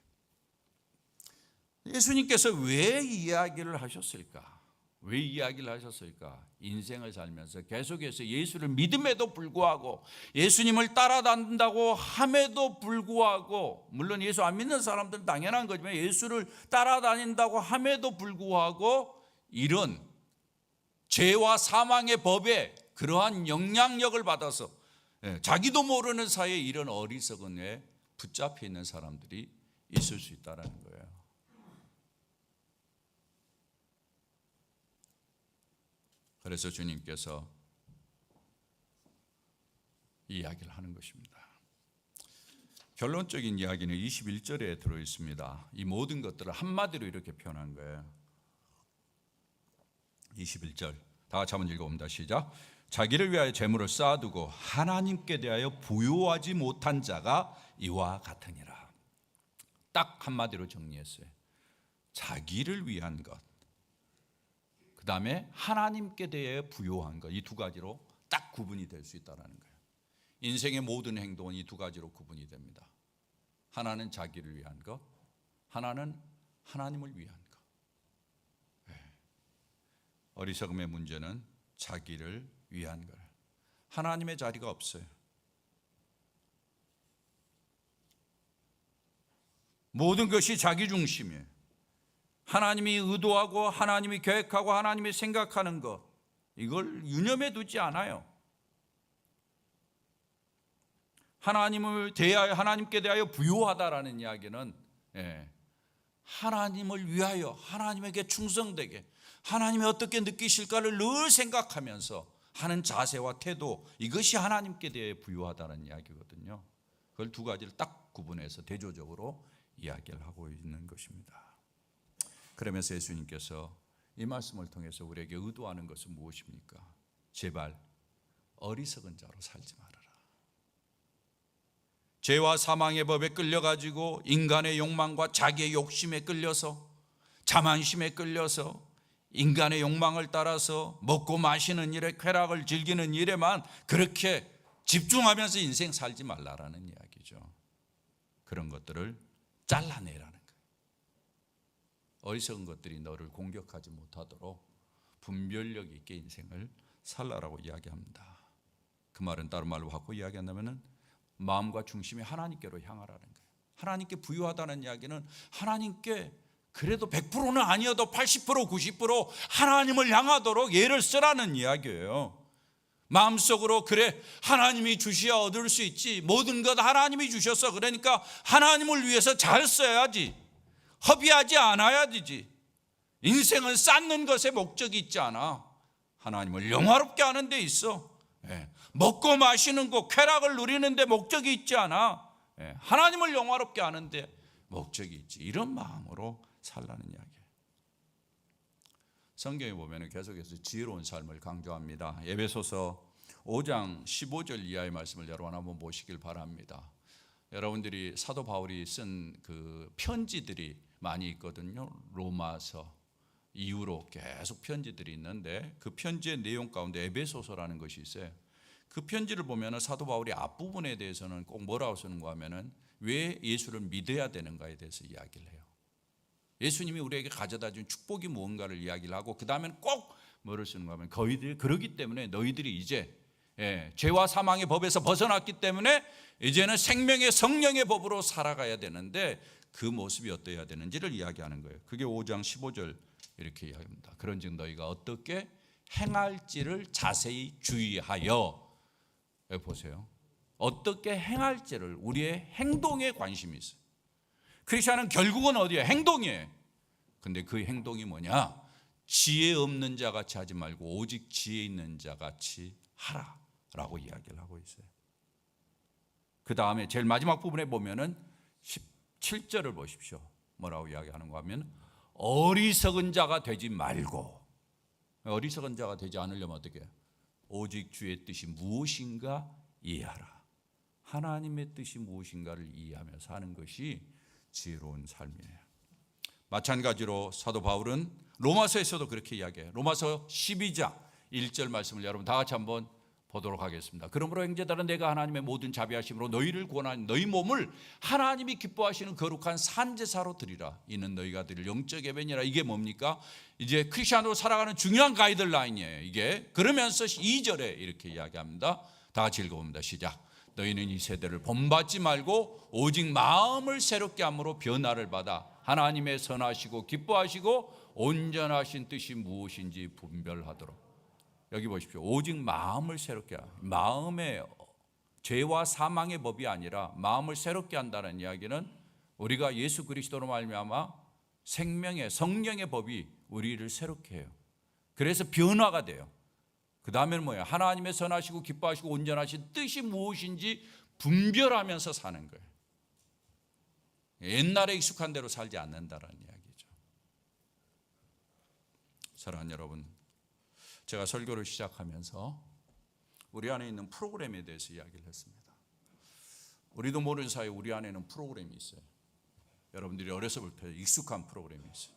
예수님께서 왜 이야기를 하셨을까? 왜 이야기를 하셨을까? 인생을 살면서 계속해서 예수를 믿음에도 불구하고, 예수님을 따라다닌다고 함에도 불구하고, 물론 예수 안 믿는 사람들은 당연한 거지만 예수를 따라다닌다고 함에도 불구하고 이런 죄와 사망의 법에 그러한 영향력을 받아서 자기도 모르는 사이에 이런 어리석은에 붙잡혀 있는 사람들이 있을 수 있다는 거예요. 그래서 주님께서 이야기를 하는 것입니다. 결론적인 이야기는 21절에 들어있습니다. 이 모든 것들을 한마디로 이렇게 표현한 거예요. 21절 다 같이 한번 읽어봅니다. 시작. 자기를 위하여 재물을 쌓아두고 하나님께 대하여 부요하지 못한 자가 이와 같으니라. 딱 한마디로 정리했어요. 자기를 위한 것, 그 다음에 하나님께 대해 부요한 것, 이 두 가지로 딱 구분이 될 수 있다는 거예요. 인생의 모든 행동은 이 두 가지로 구분이 됩니다. 하나는 자기를 위한 것, 하나는 하나님을 위한 것. 어리석음의 문제는 자기를 위한 것. 하나님의 자리가 없어요. 모든 것이 자기 중심이에요. 하나님이 의도하고 하나님이 계획하고 하나님이 생각하는 것, 이걸 유념해 두지 않아요. 하나님께 대하여 부요하다라는 이야기는 하나님을 위하여 하나님에게 충성되게 하나님이 어떻게 느끼실까를 늘 생각하면서 하는 자세와 태도, 이것이 하나님께 대해 부요하다는 이야기거든요. 그걸 두 가지를 딱 구분해서 대조적으로 이야기를 하고 있는 것입니다. 그러면서 예수님께서 이 말씀을 통해서 우리에게 의도하는 것은 무엇입니까? 제발 어리석은 자로 살지 말아라. 죄와 사망의 법에 끌려가지고 인간의 욕망과 자기의 욕심에 끌려서, 자만심에 끌려서 인간의 욕망을 따라서 먹고 마시는 일에, 쾌락을 즐기는 일에만 그렇게 집중하면서 인생 살지 말라라는 이야기죠. 그런 것들을 잘라내라는 거예요. 어리석은 것들이 너를 공격하지 못하도록 분별력 있게 인생을 살라라고 이야기합니다. 그 말은 다른 말로 바꿔 이야기한다면 마음과 중심이 하나님께로 향하라는 거예요. 하나님께 부유하다는 이야기는 하나님께 그래도 100%는 아니어도 80%, 90% 하나님을 향하도록 예를 쓰라는 이야기예요. 마음속으로 그래, 하나님이 주셔야 얻을 수 있지, 모든 것 하나님이 주셔서 그러니까 하나님을 위해서 잘 써야지, 허비하지 않아야 되지. 인생은 쌓는 것에 목적이 있지 않아. 하나님을 영화롭게 하는 데 있어. 먹고 마시는 것, 쾌락을 누리는 데 목적이 있지 않아. 하나님을 영화롭게 하는 데 목적이 있지. 이런 마음으로 살라는 이야기예요. 성경에 보면 계속해서 지혜로운 삶을 강조합니다. 에베소서 5장 15절 이하의 말씀을 여러분 한번 보시길 바랍니다. 여러분들이 사도 바울이 쓴 그 편지들이 많이 있거든요. 로마서 이후로 계속 편지들이 있는데 그 편지의 내용 가운데 에베소서라는 것이 있어요. 그 편지를 보면 사도 바울이 앞부분에 대해서는 꼭 뭐라고 쓰는가 하면은 왜 예수를 믿어야 되는가에 대해서 이야기를 해요. 예수님이 우리에게 가져다 준 축복이 무언가를 이야기를 하고 그 다음에는 꼭 뭐를 쓰는가 하면 그러기 때문에 너희들이 이제 죄와 사망의 법에서 벗어났기 때문에 이제는 생명의 성령의 법으로 살아가야 되는데 그 모습이 어떠해야 되는지를 이야기하는 거예요. 그게 5장 15절 이렇게 이야기합니다. 그런즉 너희가 어떻게 행할지를 자세히 주의하여, 보세요. 어떻게 행할지를, 우리의 행동에 관심이 있어요. 크리스천은 결국은 어디에? 행동이에요. 근데 그 행동이 뭐냐? 지혜 없는 자 같이 하지 말고 오직 지혜 있는 자 같이 하라라고 이야기를 하고 있어요. 그 다음에 제일 마지막 부분에 보면은 17절을 보십시오. 뭐라고 이야기하는가 하면 어리석은 자가 되지 말고, 어리석은 자가 되지 않으려면 어떻게 해요? 오직 주의 뜻이 무엇인가 이해하라. 하나님의 뜻이 무엇인가를 이해하며 사는 것이 지혜로운 삶이에요. 마찬가지로 사도 바울은 로마서에서도 그렇게 이야기해요. 로마서 12장 1절 말씀을 여러분 다 같이 한번 보도록 하겠습니다. 그러므로 형제들아 내가 하나님의 모든 자비하심으로 너희를 구원하니 너희 몸을 하나님이 기뻐하시는 거룩한 산제사로 드리라. 이는 너희가 드릴 영적 예배니라. 이게 뭡니까? 이제 크리스천으로 살아가는 중요한 가이드라인이에요. 이게 그러면서 2절에 이렇게 이야기합니다. 다 같이 읽어봅니다. 시작. 너희는 이 세대를 본받지 말고 오직 마음을 새롭게 함으로 변화를 받아 하나님의 선하시고 기뻐하시고 온전하신 뜻이 무엇인지 분별하도록. 여기 보십시오. 오직 마음을 새롭게, 마음의 죄와 사망의 법이 아니라 마음을 새롭게 한다는 이야기는 우리가 예수 그리스도로 말미암아 생명의 성령의 법이 우리를 새롭게 해요. 그래서 변화가 돼요. 그 다음에는 뭐예요? 하나님의 선하시고 기뻐하시고 온전하신 뜻이 무엇인지 분별하면서 사는 거예요. 옛날에 익숙한 대로 살지 않는다는 이야기죠. 사랑하는 여러분, 제가 설교를 시작하면서 우리 안에 있는 프로그램에 대해서 이야기를 했습니다. 우리도 모르는 사이에 우리 안에는 프로그램이 있어요. 여러분들이 어려서부터 익숙한 프로그램이 있어요.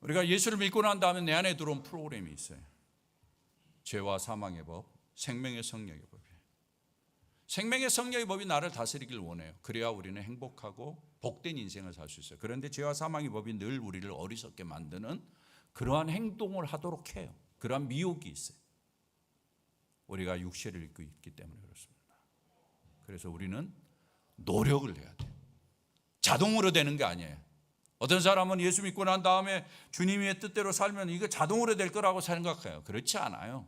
우리가 예수를 믿고 난 다음에 내 안에 들어온 프로그램이 있어요. 죄와 사망의 법, 생명의 성령의 법이에요. 생명의 성령의 법이 나를 다스리길 원해요. 그래야 우리는 행복하고 복된 인생을 살 수 있어요. 그런데 죄와 사망의 법이 늘 우리를 어리석게 만드는 그러한 행동을 하도록 해요. 그러한 미혹이 있어요. 우리가 육체를 입고 있기 때문에 그렇습니다. 그래서 우리는 노력을 해야 돼요. 자동으로 되는 게 아니에요. 어떤 사람은 예수 믿고 난 다음에 주님의 뜻대로 살면 이거 자동으로 될 거라고 생각해요. 그렇지 않아요.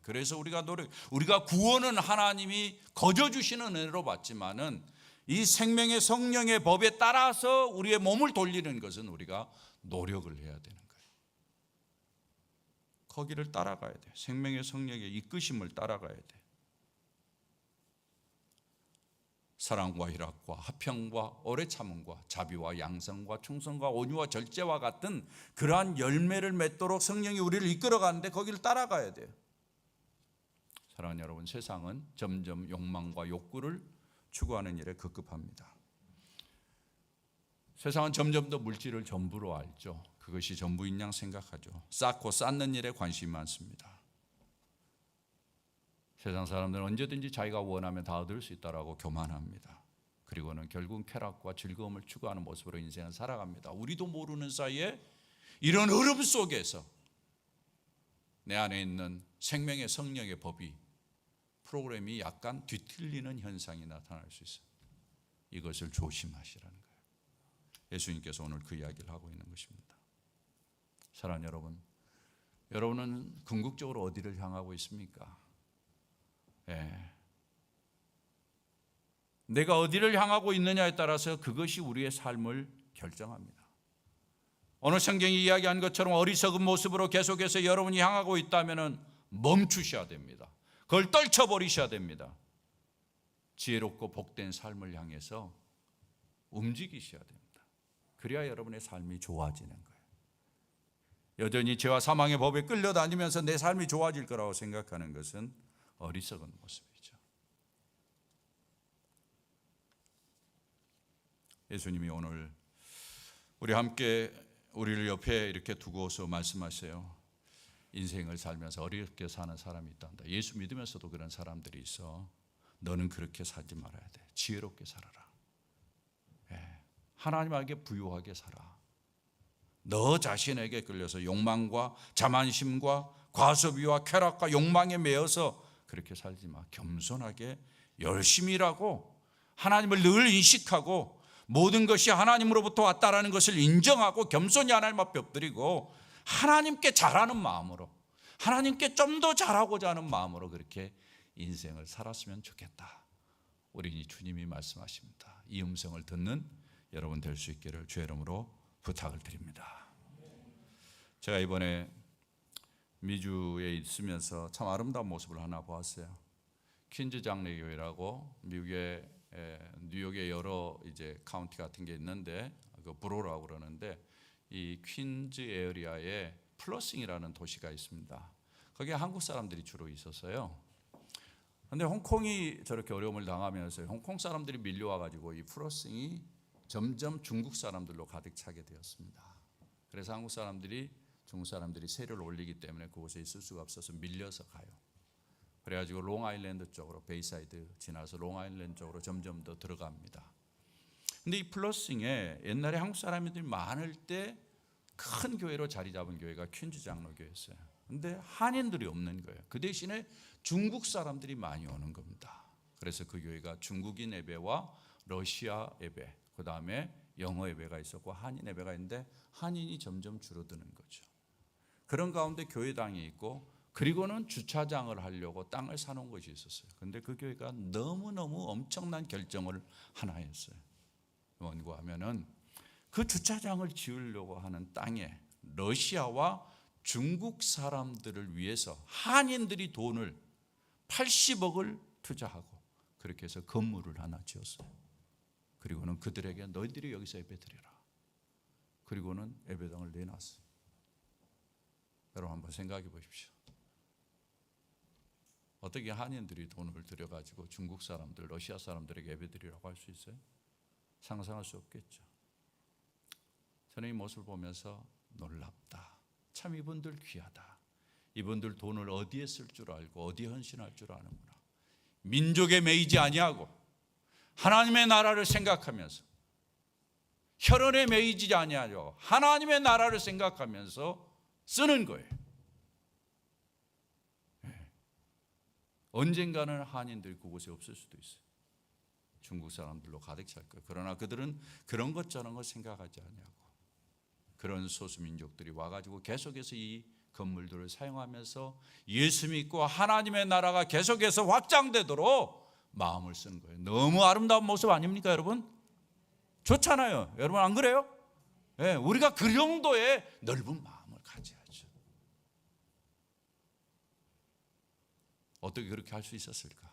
그래서 우리가 구원은 하나님이 거저 주시는 은혜로 받지만은 이 생명의 성령의 법에 따라서 우리의 몸을 돌리는 것은 우리가 노력을 해야 되는 거예요. 거기를 따라가야 돼요. 생명의 성령의 이끄심을 따라가야 돼요. 사랑과 희락과 화평과 오래 참음과 자비와 양성과 충성과 온유와 절제와 같은 그러한 열매를 맺도록 성령이 우리를 이끌어가는데 거기를 따라가야 돼요. 사랑하는 여러분, 세상은 점점 욕망과 욕구를 추구하는 일에 급급합니다. 세상은 점점 더 물질을 전부로 알죠. 그것이 전부인 양 생각하죠. 쌓고 쌓는 일에 관심이 많습니다. 세상 사람들은 언제든지 자기가 원하면 다 얻을 수 있다라고 교만합니다. 그리고는 결국 쾌락과 즐거움을 추구하는 모습으로 인생을 살아갑니다. 우리도 모르는 사이에 이런 흐름 속에서 내 안에 있는 생명의 성령의 법이 프로그램이 약간 뒤틀리는 현상이 나타날 수 있어요. 이것을 조심하시라는 거예요. 예수님께서 오늘 그 이야기를 하고 있는 것입니다. 사랑하는 여러분, 여러분은 궁극적으로 어디를 향하고 있습니까? 내가 어디를 향하고 있느냐에 따라서 그것이 우리의 삶을 결정합니다. 오늘 성경이 이야기한 것처럼 어리석은 모습으로 계속해서 여러분이 향하고 있다면 멈추셔야 됩니다. 그걸 떨쳐버리셔야 됩니다. 지혜롭고 복된 삶을 향해서 움직이셔야 됩니다. 그래야 여러분의 삶이 좋아지는 거예요. 여전히 죄와 사망의 법에 끌려다니면서 내 삶이 좋아질 거라고 생각하는 것은 어리석은 모습이죠. 예수님이 오늘 우리 함께 우리를 옆에 이렇게 두고서 말씀하세요. 인생을 살면서 어렵게 사는 사람이 있단다. 예수 믿으면서도 그런 사람들이 있어. 너는 그렇게 살지 말아야 돼. 지혜롭게 살아라. 하나님에게 부유하게 살아. 너 자신에게 끌려서 욕망과 자만심과 과소비와 쾌락과 욕망에 매여서 그렇게 살지 마. 겸손하게 열심히 일하고 하나님을 늘 인식하고 모든 것이 하나님으로부터 왔다라는 것을 인정하고 겸손히 하나님 앞에 엎드리고 하나님께 잘하는 마음으로, 하나님께 좀 더 잘하고자 하는 마음으로 그렇게 인생을 살았으면 좋겠다. 우리 주님이 말씀하십니다. 이 음성을 듣는 여러분 될 수 있기를 주의 이름으로 부탁을 드립니다. 제가 이번에 미주에 있으면서 참 아름다운 모습을 하나 보았어요. 퀸즈 장례교회라고 미국의 뉴욕의 여러 이제 카운티 같은 게 있는데 그 브로라고 그러는데 이 퀸즈 에어리아에 플러싱이라는 도시가 있습니다. 거기에 한국 사람들이 주로 있었어요. 그런데 홍콩이 저렇게 어려움을 당하면서 홍콩 사람들이 밀려와 가지고 이 플러싱이 점점 중국 사람들로 가득 차게 되었습니다. 그래서 한국 사람들이 중국 사람들이 세를 올리기 때문에 그곳에 있을 수가 없어서 밀려서 가요. 그래가지고 롱아일랜드 쪽으로 베이사이드 지나서 롱아일랜드 쪽으로 점점 더 들어갑니다. 근데 이 플러싱에 옛날에 한국 사람들이 많을 때 큰 교회로 자리 잡은 교회가 퀸즈 장로교였어요. 근데 한인들이 없는 거예요. 그 대신에 중국 사람들이 많이 오는 겁니다. 그래서 그 교회가 중국인 예배와 러시아 예배, 그 다음에 영어 예배가 있었고 한인 예배가 있는데 한인이 점점 줄어드는 거죠. 그런 가운데 교회당이 있고 그리고는 주차장을 하려고 땅을 사놓은 것이 있었어요. 그런데 그 교회가 너무너무 엄청난 결정을 하나 했어요. 뭔가 하면은 그 주차장을 지으려고 하는 땅에 러시아와 중국 사람들을 위해서 한인들이 돈을 80억을 투자하고 그렇게 해서 건물을 하나 지었어요. 그리고는 그들에게 너희들이 여기서 예배드려라. 그리고는 예배당을 내놨어요. 여러분 한번 생각해 보십시오. 어떻게 한인들이 돈을 들여가지고 중국 사람들, 러시아 사람들에게 예배드리라고 할 수 있어요? 상상할 수 없겠죠. 저는 이 모습을 보면서 놀랍다. 참 이분들 귀하다. 이분들 돈을 어디에 쓸 줄 알고 어디에 헌신할 줄 아는구나. 민족에 매이지 아니하고 하나님의 나라를 생각하면서 혈연에 매이지 아니하고 하나님의 나라를 생각하면서 쓰는 거예요. 언젠가는 한인들이 그곳에 없을 수도 있어요. 중국 사람들로 가득 찰 거예요. 그러나 그들은 그런 것 저런 것 생각하지 않냐고. 그런 소수민족들이 와가지고 계속해서 이 건물들을 사용하면서 예수 믿고 하나님의 나라가 계속해서 확장되도록 마음을 쓰는 거예요. 너무 아름다운 모습 아닙니까 여러분? 좋잖아요. 여러분 안 그래요? 네, 우리가 그 정도의 넓은 마음을 가져야죠. 어떻게 그렇게 할 수 있었을까?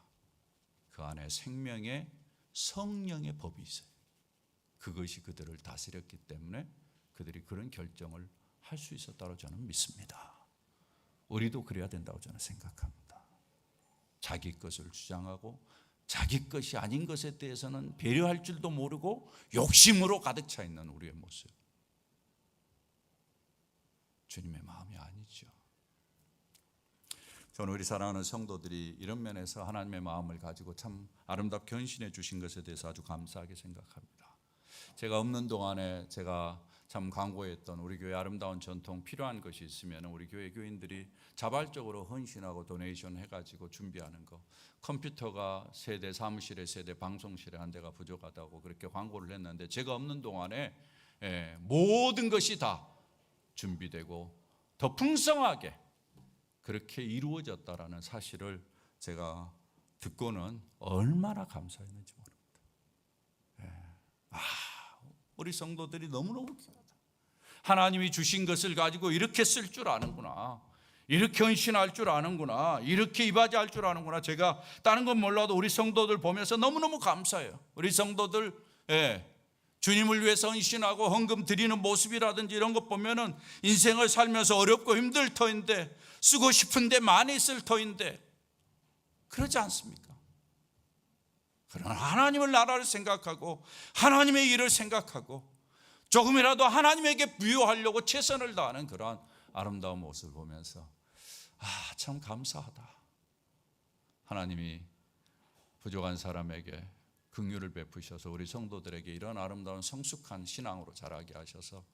그 안에 생명의 성령의 법이 있어요. 그것이 그들을 다스렸기 때문에 그들이 그런 결정을 할 수 있었다고 저는 믿습니다. 우리도 그래야 된다고 저는 생각합니다. 자기 것을 주장하고 자기 것이 아닌 것에 대해서는 배려할 줄도 모르고 욕심으로 가득 차 있는 우리의 모습. 주님의 마음이 아니죠. 저는 우리 사랑하는 성도들이 이런 면에서 하나님의 마음을 가지고 참 아름답게 헌신해 주신 것에 대해서 아주 감사하게 생각합니다. 제가 없는 동안에 제가 참 광고했던 우리 교회 아름다운 전통 필요한 것이 있으면 우리 교회 교인들이 자발적으로 헌신하고 도네이션 해가지고 준비하는 거. 컴퓨터가 세대 사무실에 세대 방송실에 한 대가 부족하다고 그렇게 광고를 했는데 제가 없는 동안에 모든 것이 다 준비되고 더 풍성하게 그렇게 이루어졌다라는 사실을 제가 듣고는 얼마나 감사했는지 모릅니다. 우리 성도들이 너무너무 귀하다. 하나님이 주신 것을 가지고 이렇게 쓸 줄 아는구나. 이렇게 헌신할 줄 아는구나. 이렇게 이바지할 줄 아는구나. 제가 다른 건 몰라도 우리 성도들 보면서 너무너무 감사해요. 우리 성도들 주님을 위해서 헌신하고 헌금 드리는 모습이라든지 이런 것 보면은 인생을 살면서 어렵고 힘들 터인데 쓰고 싶은데 많이 쓸 터인데 그러지 않습니까? 그러나 하나님의 나라를 생각하고 하나님의 일을 생각하고 조금이라도 하나님에게 부여하려고 최선을 다하는 그러한 아름다운 모습을 보면서 참 감사하다. 하나님이 부족한 사람에게 긍휼을 베푸셔서 우리 성도들에게 이런 아름다운 성숙한 신앙으로 자라게 하셔서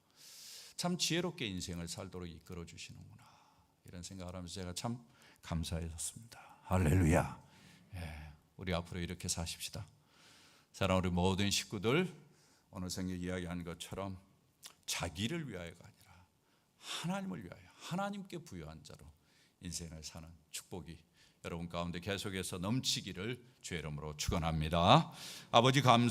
참 지혜롭게 인생을 살도록 이끌어 주시는구나, 이런 생각을 하면서 제가 참 감사해졌습니다. 할렐루야. 우리 앞으로 이렇게 사십시다. 사랑하는 우리 모든 식구들, 오늘 성경 이야기한 것처럼 자기를 위하여가 아니라 하나님을 위하여 하나님께 부여한 자로 인생을 사는 축복이 여러분 가운데 계속해서 넘치기를 주의 이름으로 축원합니다. 아버지 감사